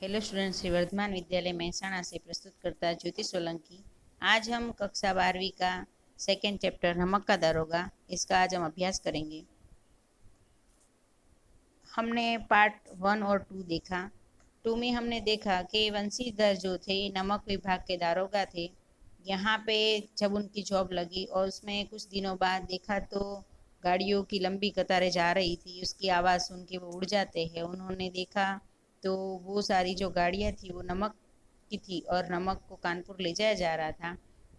Hello students, Shri Varthaman विद्यालय मेहसाणा से प्रस्तुत करता ज्योति सोलंकी। आज हम कक्षा 12वीं का सेकेंड चैप्टर नमक का दरोगा इसका आज हम अभ्यास करेंगे। हमने पार्ट 1 और 2 देखा। 2 में हमने देखा कि वंशीधर जो थे नमक विभाग के दारोगा थे। यहाँ पे जब उनकी जॉब लगी और उसमें कुछ दिनों बाद देखा तो गाड़ियों की लंबी कतारें जा रही थी, उसकी आवाज़ सुन के वो उड़ जाते हैं। उन्होंने देखा तो वो सारी जो गाड़ियाँ थी वो नमक की थी और नमक को कानपुर ले जाया जा रहा था।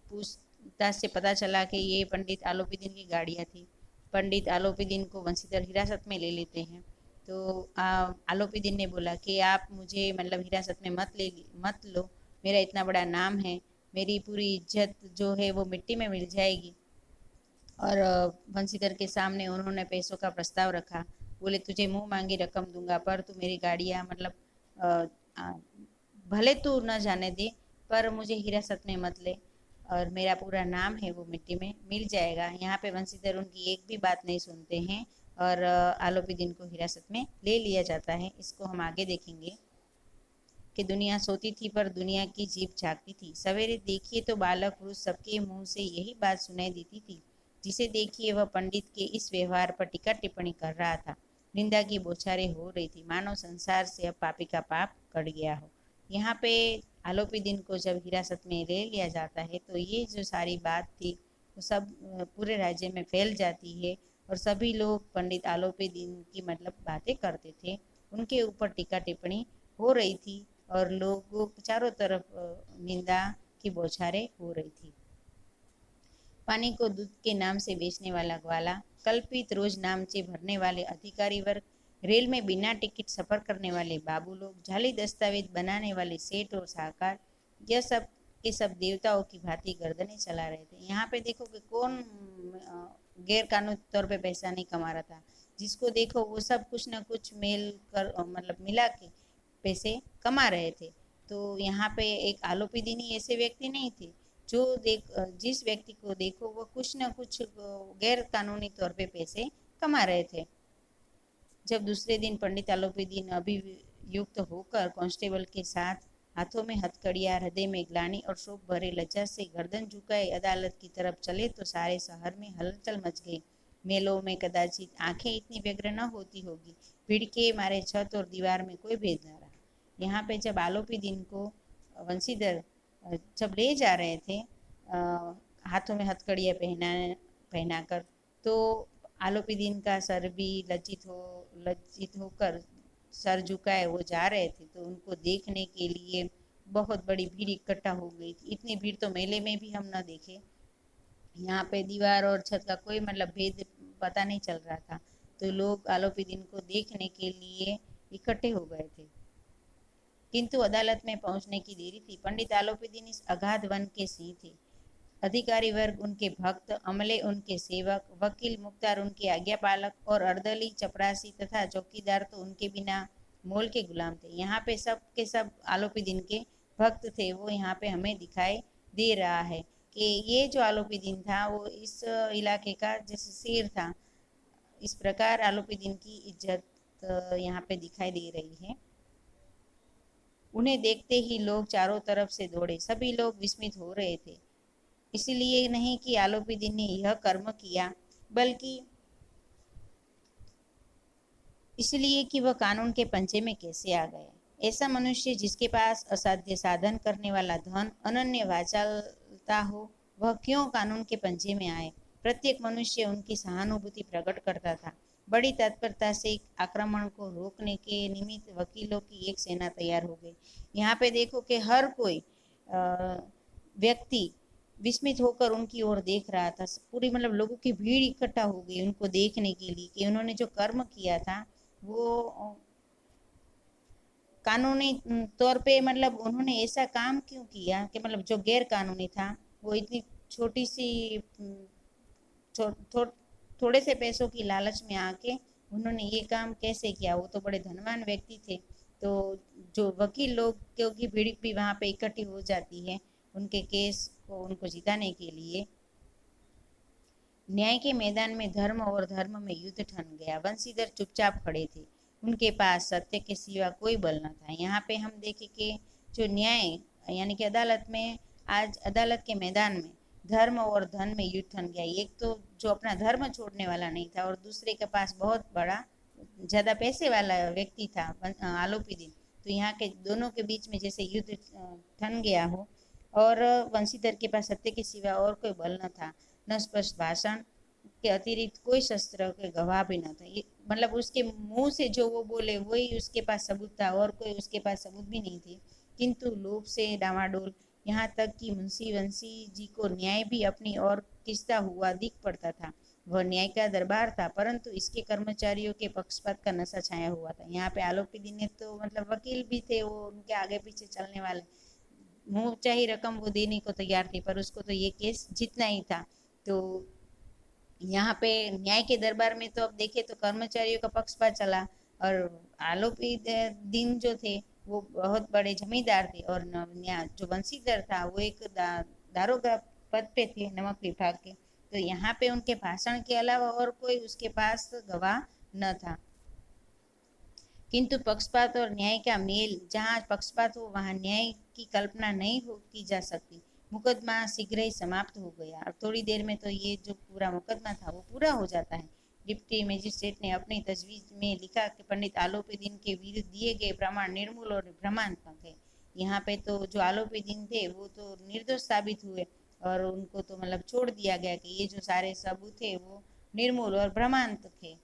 पूछताछ से पता चला कि ये पंडित आलोपीदीन की गाड़ियाँ थी। पंडित आलोपीदीन को वंशीधर हिरासत में ले लेते हैं। तो आलोपीदीन ने बोला कि आप मुझे मतलब हिरासत में मत लो, मेरा इतना बड़ा नाम है, मेरी पूरी इज्जत जो है वो मिट्टी में मिल जाएगी। और बंशीधर के सामने उन्होंने पैसों का प्रस्ताव रखा। बोले तुझे मुंह मांगी रकम दूंगा पर तू मेरी गाड़ियाँ मतलब अ, आ, भले तू न जाने दे पर मुझे हिरासत में मत ले और मेरा पूरा नाम है वो मिट्टी में मिल जाएगा। यहाँ पे बंशीधर उनकी एक भी बात नहीं सुनते हैं और आलोपीदीन को हिरासत में ले लिया जाता है। इसको हम आगे देखेंगे कि दुनिया सोती थी पर दुनिया की जीभ जागती थी। सवेरे देखिए तो बालक पुरुष सबके मुंह से यही बात सुनाई देती थी। जिसे देखिए वह पंडित के इस व्यवहार पर टीका टिप्पणी कर रहा था। निंदा की बौछारें हो रही थी, मानो संसार से अब पापी का पाप कट गया हो। यहाँ पे आलोपीदीन को जब हिरासत में ले लिया जाता है तो ये जो सारी बात थी वो सब पूरे राज्य में फैल जाती है और सभी लोग पंडित आलोपीदीन की मतलब बातें करते थे, उनके ऊपर टीका टिप्पणी हो रही थी और लोगों चारों तरफ निंदा की बौछारें हो रही थी। पानी को दूध के नाम से बेचने वाला ग्वाला, कल्पित रोज नामचे भरने वाले अधिकारी वर्ग, रेल में बिना टिकट सफर करने वाले बाबू लोग, जाली दस्तावेज बनाने वाले सेठ और साहूकार, यह सब के सब देवताओं की भांति गर्दनें चला रहे थे। यहाँ पे देखो कि कौन गैर कानूनी तौर पे पैसा नहीं कमा रहा था। जिसको देखो वो सब कुछ ना कुछ मेल कर मतलब मिला के पैसे कमा रहे थे। तो यहाँ पे एक आलोपी ही ऐसे व्यक्ति नहीं थे जो जिस व्यक्ति को देखो वो कुछ ना कुछ गैर कानूनी तौर पे पैसे कमा रहे थे। जब दूसरे दिन पंडित आलोपीदीन अभियुक्त होकर कांस्टेबल के साथ हाथों में हथकड़ियां, हृदय में ग्लानि और शोक भरे लज्जा से गर्दन झुकाए अदालत की तरफ चले तो सारे शहर में हलचल मच गई। मेलों में कदाचित आंखें इतनी व्यग्र न होती होगी, भीड़ के मारे छत और दीवार में कोई भेद न रहा। यहाँ पे जब आलोपीदीन को वंशीधर जब ले जा रहे थे हाथों में हथकड़ियाँ पहनाकर, तो आलोपीदीन का सर भी लज्जित होकर सर झुकाए वो जा रहे थे। तो उनको देखने के लिए बहुत बड़ी भीड़ इकट्ठा हो गई थी। इतनी भीड़ तो मेले में भी हम न देखे। यहाँ पे दीवार और छत का कोई मतलब भेद पता नहीं चल रहा था। तो लोग आलोपीदीन को देखने के लिए इकट्ठे हो गए थे। किंतु अदालत में पहुंचने की देरी थी। पंडित आलोपीदीन इस अगाध वन के सिंह थे। अधिकारी वर्ग उनके भक्त, अमले उनके सेवक, वकील मुख्तार उनके आज्ञापालक और अर्दली चपरासी तथा चौकीदार तो उनके बिना मोल के गुलाम थे। यहाँ पे सब के सब आलोपीदीन के भक्त थे। वो यहाँ पे हमें दिखाई दे रहा है कि ये जो आलोपीदीन था वो इस इलाके का जैसे शेर था। इस प्रकार आलोपीदीन की इज्जत यहाँ पे दिखाई दे रही है। उन्हें देखते ही लोग चारों तरफ से दौड़े। सभी लोग विस्मित हो रहे थे, इसलिए नहीं कि आलोपीदीन ने यह कर्म किया, बल्कि इसलिए कि वह कानून के पंजे में कैसे आ गए। ऐसा मनुष्य जिसके पास असाध्य साधन करने वाला धन, अनन्य वाचालता हो, वह क्यों कानून के पंजे में आए। प्रत्येक मनुष्य उनकी सहानुभूति प्रकट करता था। बड़ी तत्परता से आक्रमण को रोकने के निमित्त वकीलों की एक सेना तैयार हो गई। यहाँ पे देखो कि हर कोई व्यक्ति विस्मित होकर उनकी ओर देख रहा था। पूरी मतलब लोगों की भीड़ इकट्ठा हो गई उनको देखने के लिए कि उन्होंने जो कर्म किया था वो कानूनी तौर पे मतलब उन्होंने ऐसा काम क्यों किया कि मतलब जो गैर कानूनी था वो इतनी छोटी सी छो, थो, थोड़े से पैसों की लालच में आके उन्होंने ये काम कैसे किया। वो तो बड़े धनवान व्यक्ति थे। तो जो वकील लोग क्योंकि भीड़ भी वहाँ पे इकट्ठी हो जाती है उनके केस को उनको जिताने के लिए। न्याय के मैदान में धर्म और धर्म में युद्ध ठन गया। बंशीधर चुपचाप खड़े थे। उनके पास सत्य के सिवा कोई बल न था। यहाँ पे हम देखें कि जो न्याय यानी कि अदालत में, आज अदालत के मैदान में धर्म और धन में युद्ध थम गया। एक तो जो अपना धर्म छोड़ने वाला नहीं था और दूसरे के पास बहुत बड़ा ज्यादा पैसे वाला व्यक्ति था आलोपी दिन। तो यहाँ के दोनों के बीच में जैसे युद्ध ठन गया हो, और वंशीधर के पास सत्य के सिवा और कोई बल न था, न स्पष्ट भाषण के अतिरिक्त कोई शस्त्र के गवाह भी न था। मतलब उसके मुंह से जो वो बोले वही उसके पास सबूत था, और कोई उसके पास सबूत भी नहीं थे। किंतु लोभ से डामाडोल, यहाँ तक कि मुंशी वंशी जी को न्याय भी अपनी ओर खींचता हुआ दिख पड़ता था। वह न्याय का दरबार था, परंतु इसके कर्मचारियों के पक्षपात का नशा छाया हुआ था। यहाँ पे आलोपी दिन ने तो मतलब वकील भी थे, वो उनके आगे पीछे चलने वाले, मुंह चाही रकम वो देने को तैयार थी, पर उसको तो ये केस जीतना ही था। तो यहाँ पे न्याय के दरबार में तो अब देखे तो कर्मचारियों का पक्षपात चला, और आलोपी दिन जो थे वो बहुत बड़े जमींदार थे, और जो वंशीधर था वो एक दारोगा पद पे थे नमक विभाग के। तो यहाँ पे उनके भाषण के अलावा और कोई उसके पास गवाह न था। किंतु पक्षपात और न्याय का मेल, जहाँ पक्षपात हो वहाँ न्याय की कल्पना नहीं हो की जा सकती। मुकदमा शीघ्र ही समाप्त हो गया, और थोड़ी देर में तो ये जो पूरा मुकदमा था वो पूरा हो जाता है। डिप्टी मजिस्ट्रेट ने अपनी तजवीज में लिखा कि पंडित आलोपी दिन के विरुद्ध दिए गए प्रमाण निर्मूल और भ्रमात्मक है। यहाँ पे तो जो आलोपी दिन थे वो तो निर्दोष साबित हुए, और उनको तो मतलब छोड़ दिया गया कि ये जो सारे सबूत थे वो निर्मूल और भ्रमात्मक है।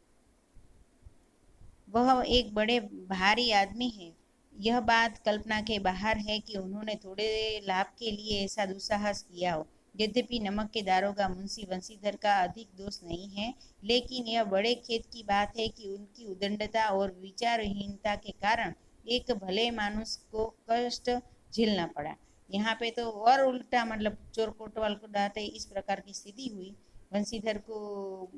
वह एक बड़े भारी आदमी है। यह बात कल्पना के बाहर है कि उन्होंने थोड़े लाभ के लिए ऐसा दुस्साहस किया हो। यद्यपि नमक के दारोगा मुंशी वंशीधर का अधिक दोष नहीं है, लेकिन यह बड़े खेद की बात है कि उनकी उदंडता और विचारहीनता के कारण एक भले मानुष को कष्ट झेलना पड़ा। यहाँ पे तो और उल्टा, मतलब चोर कोतवाल को डांटे इस प्रकार की स्थिति हुई। वंशीधर को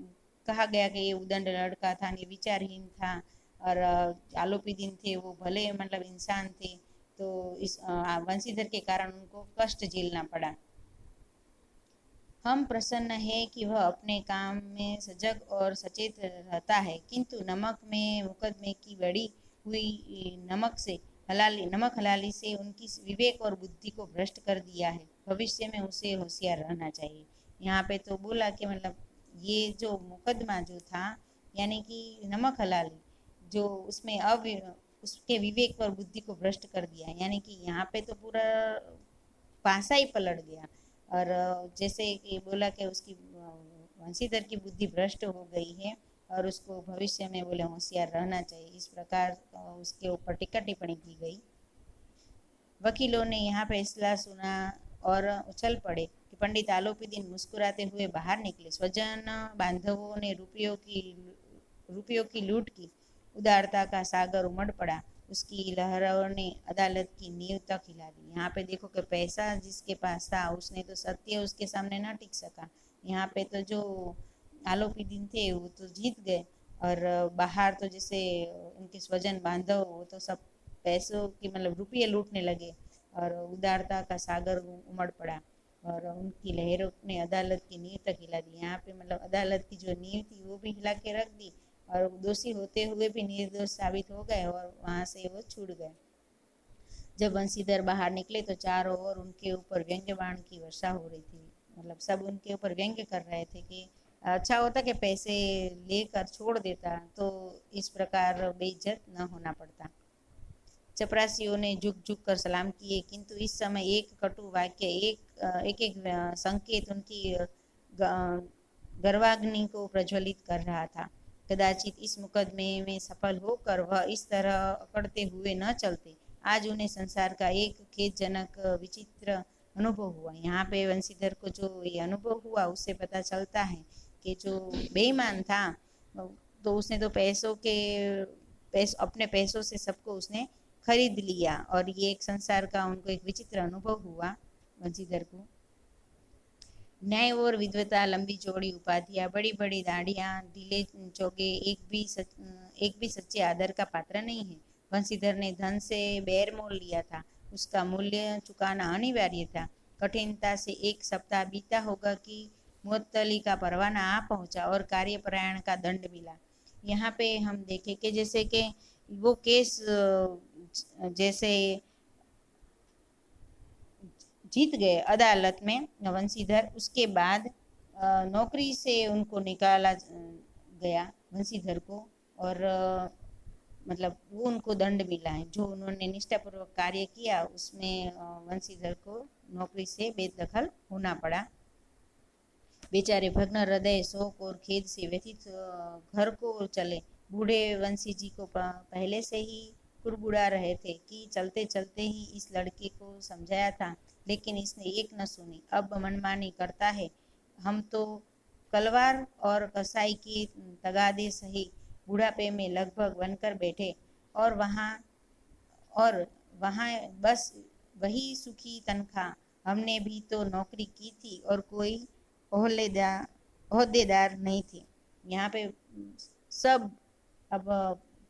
कहा गया कि ये उदंड लड़का था, ये विचारहीन था, और आलोपी दिन थे वो भले मतलब इंसान थे। तो इस वंशीधर के कारण उनको कष्ट झेलना पड़ा। हम प्रसन्न है कि वह अपने काम में सजग और सचेत रहता है, किंतु नमक में मुकदमे की बढ़ी हुई नमक हलाली से उनकी विवेक और बुद्धि को भ्रष्ट कर दिया है। भविष्य में उसे होशियार रहना चाहिए। यहाँ पे तो बोला कि मतलब ये जो मुकदमा जो था, यानी कि नमक हलाली जो उसमें उसके विवेक और बुद्धि को भ्रष्ट कर दिया, यानी कि यहाँ पे तो पूरा पासा ही पलट गया। और जैसे कि बोला कि उसकी वंशीधर की बुद्धि भ्रष्ट हो गई है, और उसको भविष्य में बोले होशियार रहना चाहिए, इस प्रकार उसके ऊपर टीका टिप्पणी की गई। वकीलों ने यहाँ फैसला सुना और उछल पड़े कि पंडित आलोपी दिन मुस्कुराते हुए बाहर निकले। स्वजन बांधवों ने रुपयों की लूट की, उदारता का सागर उमड़ पड़ा, उसकी लहरों ने अदालत की नींव तक हिला दी। यहाँ पे देखो कि पैसा जिसके पास था उसने तो सत्य उसके सामने ना टिक सका। यहाँ पे तो जो आलोपी दिन थे वो तो जीत गए, और बाहर तो जैसे उनके स्वजन बांधव वो तो सब पैसों की मतलब रुपये लूटने लगे, और उदारता का सागर उमड़ पड़ा, और उनकी लहरों ने अदालत की नींव तक हिला दी। यहाँ पे मतलब अदालत की जो नींव थी वो भी हिला के रख दी, और दोषी होते हुए भी निर्दोष साबित हो गए, और वहां से वो छूट गए। जब वंशीधर बाहर निकले तो चारों ओर उनके ऊपर व्यंग्य बाण की वर्षा हो रही थी। मतलब सब उनके ऊपर व्यंग्य कर रहे थे कि अच्छा होता कि पैसे लेकर छोड़ देता, तो इस प्रकार बेइज्जत न होना पड़ता। चपरासियों ने झुक झुक कर सलाम किए, किंतु इस समय एक कटु वाक्य, एक संकेत उनकी गर्वाग्नि को प्रज्वलित कर रहा था। कदाचित इस मुकदमे में सफल होकर वह इस तरह अकड़ते हुए न चलते। आज उन्हें संसार का एक खेदजनक विचित्र अनुभव हुआ। यहाँ पे वंशीधर को जो ये अनुभव हुआ उससे पता चलता है कि जो बेईमान था तो उसने तो अपने पैसों से सबको उसने खरीद लिया, और ये एक संसार का उनको एक विचित्र अनुभव हुआ वंशीधर को। न्याय और विद्वता, लंबी चौड़ी उपाधियां, बड़ी बड़ी दाढ़ियां, ढीले चोगे एक भी सच्चे आदर का पात्र नहीं है। वंशीधर ने धन से बैर मोल लिया था, उसका मूल्य चुकाना अनिवार्य था। कठिनता से एक सप्ताह बीता होगा कि मुअत्तली का परवाना आ पहुंचा और कार्यपरायण का दंड मिला। यहाँ पे हम देखें कि जैसे कि वो केस जैसे जीत गए अदालत में वंशीधर, उसके बाद नौकरी से उनको निकाला गया वंशीधर को। और मतलब वो उनको दंड मिला है, जो उन्होंने निष्ठापूर्वक कार्य किया उसमें वंशीधर को नौकरी से बेदखल होना पड़ा। बेचारे भग्न हृदय, शोक और खेद से व्यथित घर को चले। बूढ़े वंशी जी को पहले से ही कुड़बुड़ा रहे थे कि चलते चलते ही इस लड़के को समझाया था, लेकिन इसने एक न सुनी, अब मनमानी करता है। हम तो कलवार और कसाई की तगादे सही बुढ़ापे में लगभग बनकर बैठे, और और वहाँ बस वही सुखी तनख्वाह। हमने भी तो नौकरी की थी और कोई ओहदेदार ओहदेदार नहीं थे। यहाँ पे सब अब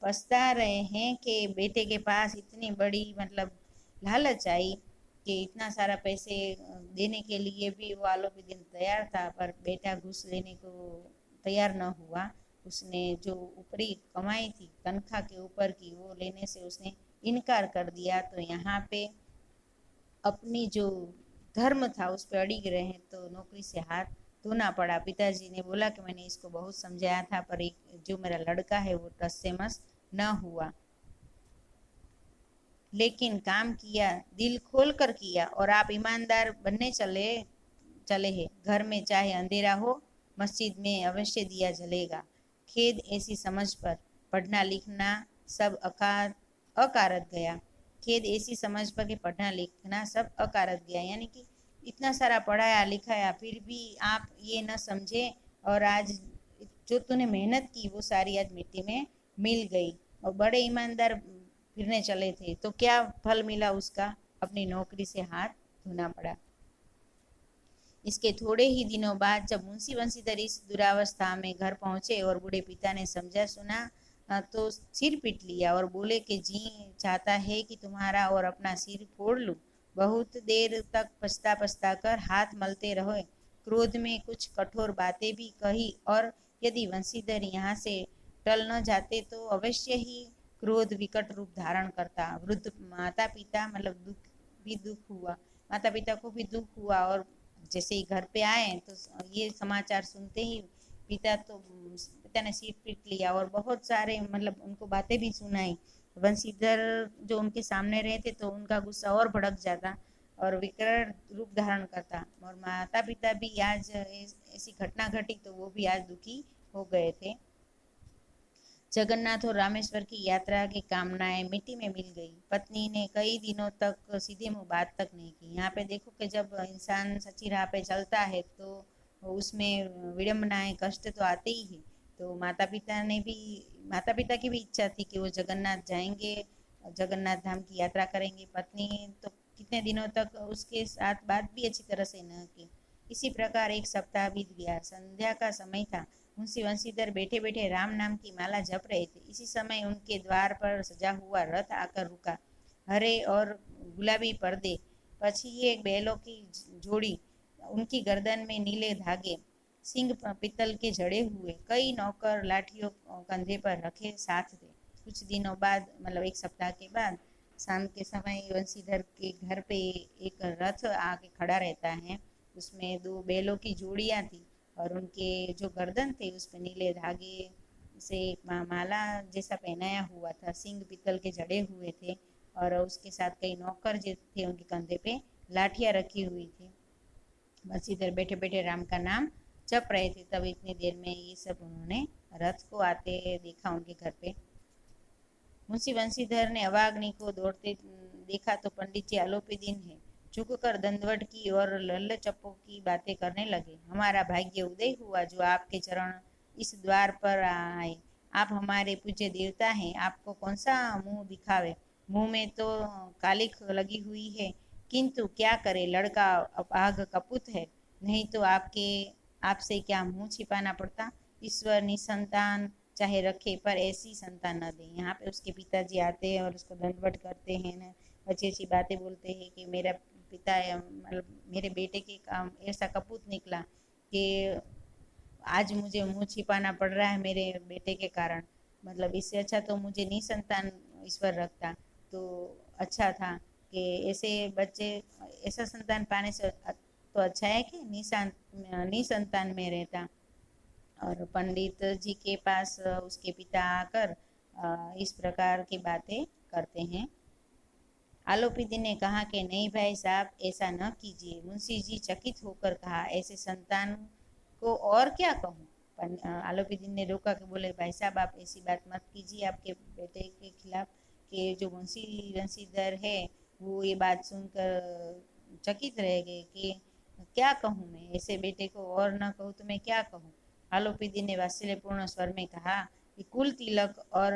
पछता रहे हैं कि बेटे के पास इतनी बड़ी मतलब लालच आई कि इतना सारा पैसे देने के लिए भी वो आलों के दिन तैयार था, पर बेटा घूस लेने को तैयार न हुआ। उसने जो ऊपरी कमाई थी तनख्वाह के ऊपर की, वो लेने से उसने इनकार कर दिया। तो यहाँ पे अपनी जो धर्म था उस पर अड़िग रहे, तो नौकरी से हाथ धोना पड़ा। पिताजी ने बोला कि मैंने इसको बहुत समझाया था, पर एक जो मेरा लड़का है वो टस से मस न हुआ, लेकिन काम किया, दिल खोल कर किया, और आप ईमानदार बनने चले चले हैं। घर में चाहे अंधेरा हो, मस्जिद में अवश्य दिया जलेगा। खेद ऐसी समझ पर पढ़ना लिखना सब अकारत गया। खेद ऐसी समझ पर कि पढ़ना लिखना सब अकारत गया, यानी कि इतना सारा पढ़ाया लिखाया फिर भी आप ये न समझे, और आज जो तूने मेहनत की वो सारी आज मिट्टी में मिल गई। और बड़े ईमानदार फिरने चले थे तो क्या फल मिला उसका? अपनी नौकरी से हाथ धोना पड़ा। इसके थोड़े ही दिनों बाद जब मुंशी बंशीधर इस दुरावस्था में घर पहुंचे और बूढ़े पिता ने समझा सुना तो सिर पीट लिया और बोले कि जी चाहता है कि तुम्हारा और अपना सिर फोड़ लूं। बहुत देर तक पछता पछता कर हाथ मलते रहे। क्रोध में कुछ कठोर बातें भी कही, और यदि वंशीधर यहाँ से टल न जाते तो अवश्य ही क्रोध विकट रूप धारण करता। वृद्ध माता पिता मतलब दुख हुआ, माता पिता को भी दुख हुआ। और जैसे ही घर पे आए तो ये समाचार सुनते ही पिता ने सिर पीट लिया और बहुत सारे मतलब उनको बातें भी सुनाई। वंशीधर जो उनके सामने रहते तो उनका गुस्सा और भड़क जाता और विकराल रूप धारण करता। और माता पिता भी आज ऐसी घटना घटी तो वो भी आज दुखी हो गए थे। जगन्नाथ और रामेश्वर की यात्रा की कामनाएं मिट्टी में मिल गई। पत्नी ने कई दिनों तक सीधे मुंह बात तक नहीं की। यहाँ पे देखो कि जब इंसान सच्ची राह पे चलता है तो उसमें विडम्बनाएं कष्ट तो आते ही है। तो माता पिता की भी इच्छा थी कि वो जगन्नाथ जाएंगे, जगन्नाथ धाम की यात्रा करेंगे। पत्नी तो कितने दिनों तक उसके साथ बात भी अच्छी तरह से न की। इसी प्रकार एक सप्ताह बीत गया। संध्या का समय था। मुंशी बंशीधर बैठे बैठे राम नाम की माला जप रहे थे। इसी समय उनके द्वार पर सजा हुआ रथ आकर रुका। हरे और गुलाबी पर्दे, पछी एक बैलों की जोड़ी, उनकी गर्दन में नीले धागे, सिंह पीतल के जड़े हुए, कई नौकर लाठियों कंधे पर रखे साथ थे। कुछ दिनों बाद मतलब एक सप्ताह के बाद शाम के समय बंशीधर के घर पे एक रथ आके खड़ा रहता है। उसमें दो बैलों की जोड़ियां थी और उनके जो गर्दन थे उस पर नीले धागे से माला जैसा पहनाया हुआ था, सिंह पीतल के जड़े हुए थे, और उसके साथ कई नौकर जो थे उनके कंधे पे लाठियां रखी हुई थी। बस इधर बैठे बैठे राम का नाम जप रहे थे। तब इतनी देर में ये सब उन्होंने रथ को आते देखा उनके घर पे। मुंशी बंशीधर ने अवाग्नि को दौड़ते देखा तो पंडित जी आलोपी दिन है, झुककर दंडवत की और लल्ल चप्पो की बातें करने लगे। हमारा भाग्य उदय हुआ जो आपके चरण इस द्वार पर आए। आप हमारे पूज्य देवता हैं, आपको कौन सा मुंह दिखावे। मुंह में तो कालिख लगी हुई है, किंतु क्या करे, लड़का अपाग कपूत है, नहीं तो आपसे क्या मुंह छिपाना पड़ता। ईश्वर निसंतान चाहे रखे पर ऐसी संतान न दे। यहाँ पे उसके पिताजी आते हैं और उसको दंडवत करते हैं ना, अच्छी अच्छी बातें बोलते हैं कि मेरा पिता मतलब मेरे बेटे के काम ऐसा कपूत निकला कि आज मुझे मुंह छिपाना पड़ रहा है मेरे बेटे के कारण। मतलब इससे अच्छा तो मुझे निसंतान ईश्वर रखता तो अच्छा था कि ऐसे बच्चे ऐसा संतान पाने से तो अच्छा है कि निसंतान में रहता। और पंडित जी के पास उसके पिता आकर इस प्रकार की बातें करते हैं। आलोपी ने कहा कि नहीं भाई साहब, ऐसा न कीजिए। मुंशी जी चकित होकर कहा, ऐसे संतान को और क्या कहूँ। आलोपी ने रोका के बोले, भाई साहब आप ऐसी बात मत कीजिए आपके बेटे के खिलाफ। कि जो मुंशी बंशीधर है वो ये बात सुनकर चकित रह गए कि क्या कहूँ मैं, ऐसे बेटे को और न कहूँ तो मैं क्या कहूँ। आलोपी ने वात्सल्यपूर्ण स्वर में कहा कि कुल तिलक और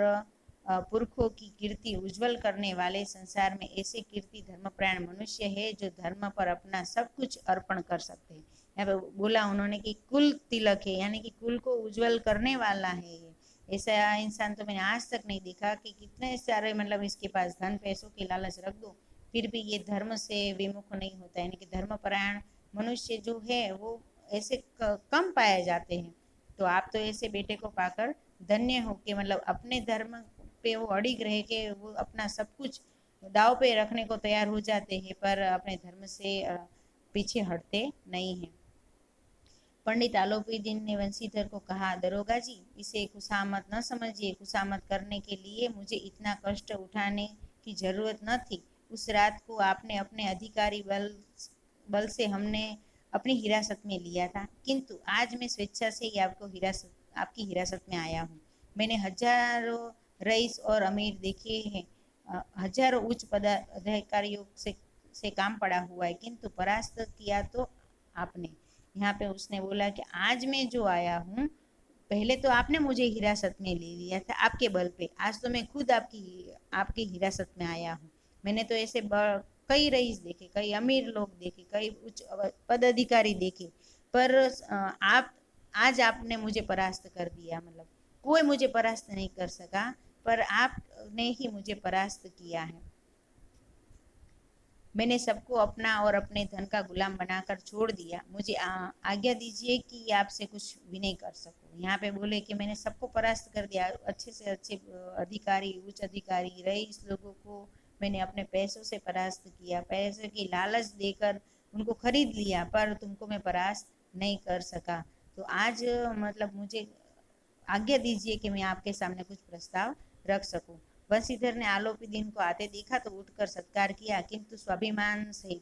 पुरखों की कीर्ति उज्जवल करने वाले संसार में ऐसे कीर्ति धर्मपरायण मनुष्य है जो धर्म पर अपना सब कुछ अर्पण कर सकते हैं। यहाँ पे बोला उन्होंने कि कुल तिलक है, यानी कि कुल को उज्जवल करने वाला है ये। ऐसा इंसान तो मैंने आज तक नहीं देखा कि कितने सारे मतलब इसके पास धन पैसों की लालच रख दो फिर भी ये धर्म से विमुख नहीं होता, यानी कि धर्मपरायण मनुष्य जो है वो ऐसे कम पाए जाते हैं। तो आप तो ऐसे बेटे को पाकर धन्य हो कि मतलब अपने धर्म पे वो अड़िग रहे के वो अपना सब कुछ दाव पे रखने को तैयार हो जाते हैं पर अपने धर्म से पीछे हटते नहीं हैं। पंडित आलोपीदीन ने वंशीधर को कहा, दरोगा जी इसे खुशामत न समझिए। खुशामत करने के लिए मुझे इतना कष्ट उठाने की जरूरत न थी। उस रात को आपने अपने अधिकारी बल से हमने अपनी हिरासत में लिया था, किंतु आज मैं स्वेच्छा से ही आपकी हिरासत में आया हूँ। मैंने हजारों रईस और अमीर देखे हैं, हजारों उच्च पदाधिकारियों से काम पड़ा हुआ है, किंतु परास्त किया तो आपने। यहाँ पे उसने बोला कि आज मैं जो आया हूँ, पहले तो आपने मुझे हिरासत में ले लिया था आपके बल पे, आज तो मैं खुद आपकी हिरासत में आया हूँ। मैंने तो ऐसे कई रईस देखे, कई अमीर लोग देखे, कई उच्च पदाधिकारी देखे, पर आप आज आपने मुझे परास्त कर दिया। मतलब कोई मुझे परास्त नहीं कर सका, पर आपने ही मुझे परास्त किया है। मैंने सबको अपना और अपने धन का गुलाम बनाकर छोड़ दिया। मुझे आज्ञा दीजिए कि आपसे कुछ विनय कर सकूं। यहाँ पे बोले कि मैंने सबको परास्त कर दिया, अच्छे से अच्छे अधिकारी, उच्च अधिकारी, रईस लोगों को मैंने अपने पैसों से परास्त किया, पैसों की लालच देकर उनको खरीद लिया, पर तुमको मैं परास्त नहीं कर सका। तो आज मतलब मुझे आज्ञा दीजिए कि मैं आपके सामने कुछ प्रस्ताव रख सकूं। बंशीधर ने आलोपी दिन को आते देखा तो उठकर सत्कार किया, किंतु स्वाभिमान से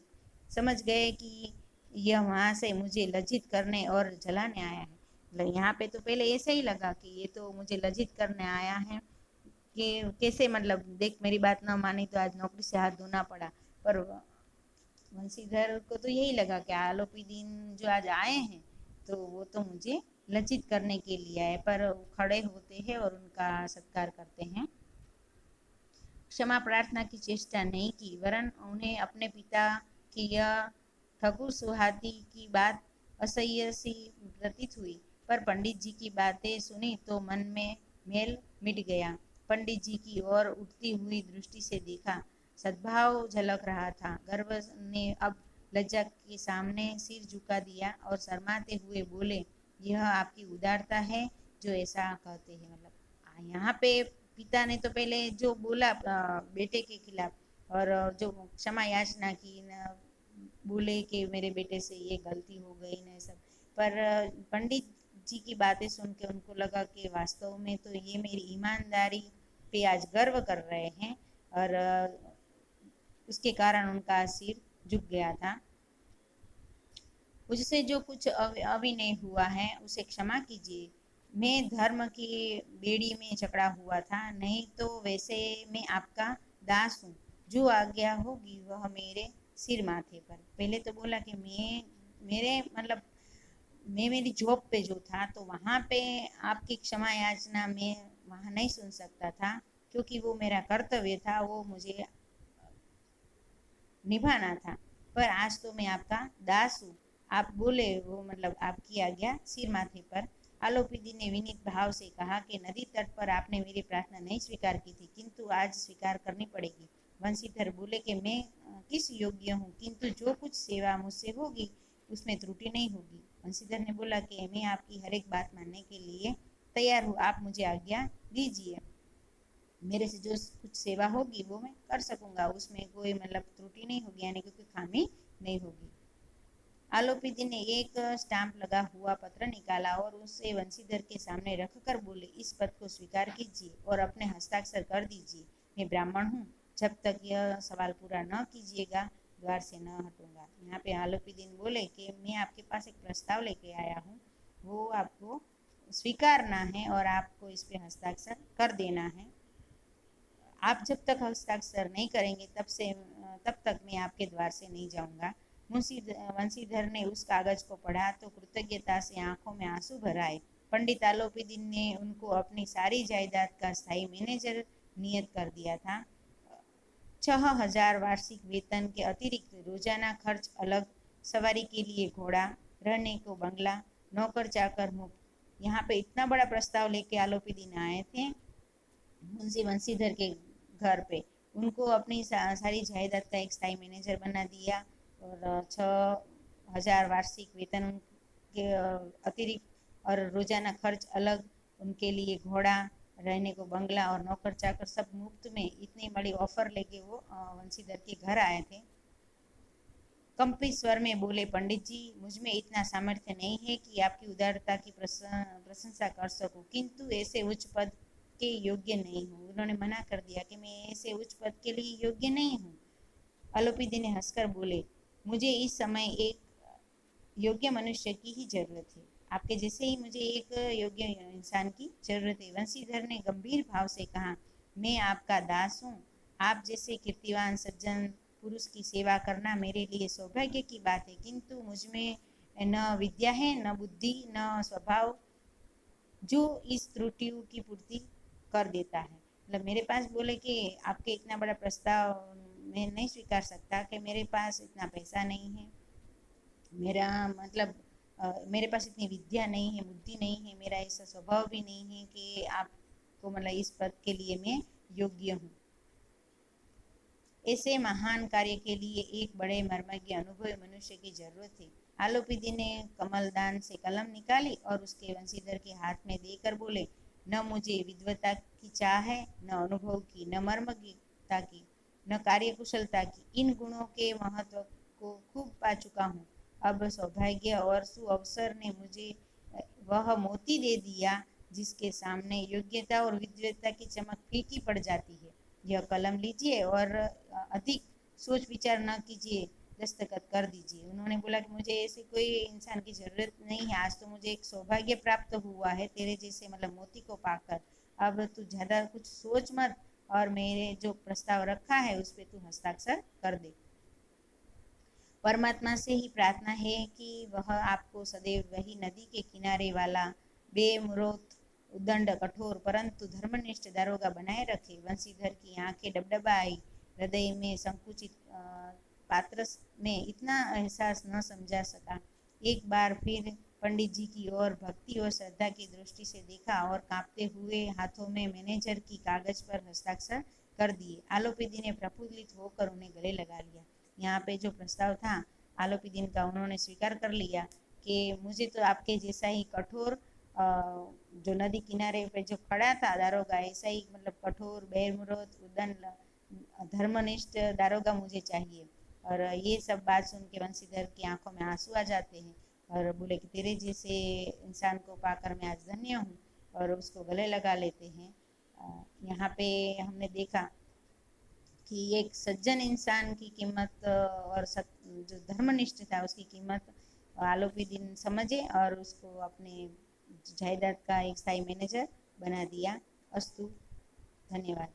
समझ गए कि यह वहां से मुझे लज्जित करने और जलाने आया है। मतलब यहाँ पे तो पहले ऐसे ही लगा कि ये तो मुझे लज्जित करने आया है कि कैसे, मतलब देख मेरी बात न मानी तो आज नौकरी से हाथ धोना पड़ा। पर बंशीधर को तो यही लगा कि आलोपी दिन जो आज आए हैं तो वो तो मुझे लज्जित करने के लिए आए, पर खड़े होते हैं और उनका सत्कार करते हैं। क्षमा प्रार्थना की चेष्टा नहीं की, वरन उन्हें अपने पिता की यह ठकुर सुहाती की बात असह्य सी प्रतीत हुई। पर पंडित जी की बातें सुनी तो मन में मेल मिट गया। पंडित जी की ओर उठती हुई दृष्टि से देखा, सद्भाव झलक रहा था। गर्व ने अब लज्जा के सामने सिर झुका दिया और शर्माते हुए बोले, यह आपकी उदारता है जो ऐसा कहते हैं। मतलब यहाँ पे पिता ने तो पहले जो बोला बेटे के खिलाफ और जो क्षमा याचना की न, बोले कि मेरे बेटे से ये गलती हो गई न सब, पर पंडित जी की बातें सुन के उनको लगा कि वास्तव में तो ये मेरी ईमानदारी पे आज गर्व कर रहे हैं और उसके कारण उनका सिर झुक गया था। मुझसे जो कुछ अभिनय हुआ है उसे क्षमा कीजिए। मैं धर्म की बेड़ी में जकड़ा हुआ था, नहीं तो वैसे मैं आपका दास हूँ। जो आज्ञा होगी वह मेरे सिर माथे पर। पहले तो बोला कि मैं मेरी जॉब पे जो था तो वहाँ पे आपकी क्षमा याचना मैं वहाँ नहीं सुन सकता था, क्योंकि वो मेरा कर्तव्य था, वो मुझे निभाना था। पर आज तो मैं आपका दास हूँ। आप बोले वो मतलब आपकी आज्ञा सिर माथे पर। आलोपी ने विनीत भाव से कहा कि नदी तट पर आपने मेरी प्रार्थना नहीं स्वीकार की थी, किंतु आज स्वीकार करनी पड़ेगी। वंशीधर बोले कि मैं किस योग्य हूँ, किंतु जो कुछ सेवा मुझसे होगी उसमें त्रुटि नहीं होगी। वंशीधर ने बोला कि मैं आपकी हर एक बात मानने के लिए तैयार हूँ, आप मुझे आज्ञा दीजिए, मेरे से जो कुछ सेवा होगी वो मैं कर सकूंगा, उसमें कोई मतलब त्रुटि नहीं होगी, यानी कि कोई खामी नहीं होगी। आलोपीदी ने एक स्टाम्प लगा हुआ पत्र निकाला और उसे वंशीधर के सामने रखकर बोले, इस पद को स्वीकार कीजिए और अपने हस्ताक्षर कर दीजिए। मैं ब्राह्मण हूँ, जब तक यह सवाल पूरा न कीजिएगा द्वार से न हटूंगा। यहाँ पे आलोपीदी बोले कि मैं आपके पास एक प्रस्ताव लेके आया हूँ, वो आपको स्वीकारना है और आपको इस पे हस्ताक्षर कर देना है। आप जब तक हस्ताक्षर नहीं करेंगे तब तक मैं आपके द्वार से नहीं जाऊंगा। वंशीधर ने उस कागज को पढ़ा तो कृतज्ञता से आंखों में आंसू भर आए। पंडित आलोपीदीन ने उनको अपनी सारी जायदाद का स्थायी मैनेजर नियत कर दिया था। 6,000 वार्षिक वेतन के अतिरिक्त रोजाना खर्च अलग, सवारी के लिए घोड़ा, रहने को बंगला, नौकर चाकर मुफ्त। यहाँ पे इतना बड़ा प्रस्ताव लेके आलोपीदीन आए थे मुंशी वंशीधर के घर पे। उनको अपनी सारी जायदाद का एक स्थायी मैनेजर बना दिया और 6,000 वार्षिक वेतन उनके अतिरिक्त और रोजाना खर्च अलग, उनके लिए घोड़ा, रहने को बंगला और नौकर चाकर सब मुफ्त में, इतनी बड़ी ऑफर लेके वो वंशीधर के घर आए थे। कंपी स्वर में बोले, पंडित जी, मुझ में इतना सामर्थ्य नहीं है कि आपकी उदारता की प्रशंसा कर सकूं, किंतु ऐसे उच्च पद के योग्य नहीं हूँ। उन्होंने मना कर दिया कि मैं ऐसे उच्च पद के लिए योग्य नहीं हूँ। आलोपीदी ने हंसकर बोले, मुझे इस समय एक योग्य मनुष्य की ही जरूरत है, आपके जैसे ही मुझे एक योग्य इंसान की जरूरत है। वंशीधर ने गंभीर भाव से कहा, मैं आपका दास हूँ, आप जैसे कीर्तिवान सज्जन पुरुष की सेवा करना मेरे लिए सौभाग्य की बात है, किंतु मुझमें न विद्या है, न बुद्धि, न स्वभाव जो इस त्रुटियों की पूर्ति कर देता है। मतलब मेरे पास बोले कि आपके इतना बड़ा प्रस्ताव मैं नहीं स्वीकार सकता, कि मेरे पास इतना पैसा नहीं है, मेरा मतलब मेरे पास इतनी विद्या नहीं है, बुद्धि नहीं है, मेरा ऐसा स्वभाव भी नहीं है कि आपको मतलब इस पद के लिए मैं योग्य हूँ। ऐसे महान कार्य के लिए एक बड़े मर्मज्ञ अनुभवी मनुष्य की जरूरत है। आलोपीदी ने कमलदान से कलम निकाली और उसके वंशीधर के हाथ में देकर बोले, न मुझे विद्वता की चाह है, न अनुभव की, न मर्मज्ञता की, न कार्यकुशलता की। इन गुणों के महत्व को खूब पा चुका हूँ। अब सौभाग्य और सुअवसर ने मुझे वह मोती दे दिया जिसके सामने योग्यता और विद्वता की चमक फीकी पड़ जाती है। यह कलम लीजिए और अधिक सोच विचार न कीजिए, दस्तखत कर दीजिए। उन्होंने बोला कि मुझे ऐसे कोई इंसान की जरूरत नहीं है, आज तो मुझे एक सौभाग्य प्राप्त हुआ है तेरे जैसे मतलब मोती को पाकर। अब तू ज्यादा कुछ सोच मत और मेरे जो प्रस्ताव रखा है उस पर तू हस्ताक्षर कर दे। परमात्मा से ही प्रार्थना है कि वह आपको सदैव वही नदी के किनारे वाला बेमुरोत, उदंड, कठोर परंतु धर्मनिष्ठ दारोगा बनाए रखे। वंशीधर की आंखें डबडबाई, हृदय में संकुचित पात्र में इतना एहसास न समझा सका। एक बार फिर पंडित जी की ओर भक्ति और श्रद्धा की दृष्टि से देखा और कांपते हुए हाथों में मैनेजर की कागज पर हस्ताक्षर कर दिए। आलोपीदी ने प्रफुल्लित होकर उन्हें गले लगा लिया। यहाँ पे जो प्रस्ताव था आलोपीदीन का, उन्होंने स्वीकार कर लिया कि मुझे तो आपके जैसा ही कठोर जो नदी किनारे पे जो खड़ा था दारोगा, ऐसा ही मतलब कठोर, बेमुरत, उदंड, धर्मनिष्ठ दारोगा मुझे चाहिए। और ये सब बात सुन के वंशीधर की आंखों में आंसू आ जाते हैं और बोले कि तेरे जैसे इंसान को पाकर मैं आज धन्य हूँ, और उसको गले लगा लेते हैं। यहाँ पे हमने देखा कि एक सज्जन इंसान की कीमत और जो धर्मनिष्ठ था उसकी कीमत आलोपीदीन समझे और उसको अपने जायदाद का एक स्थायी मैनेजर बना दिया। अस्तु, धन्यवाद।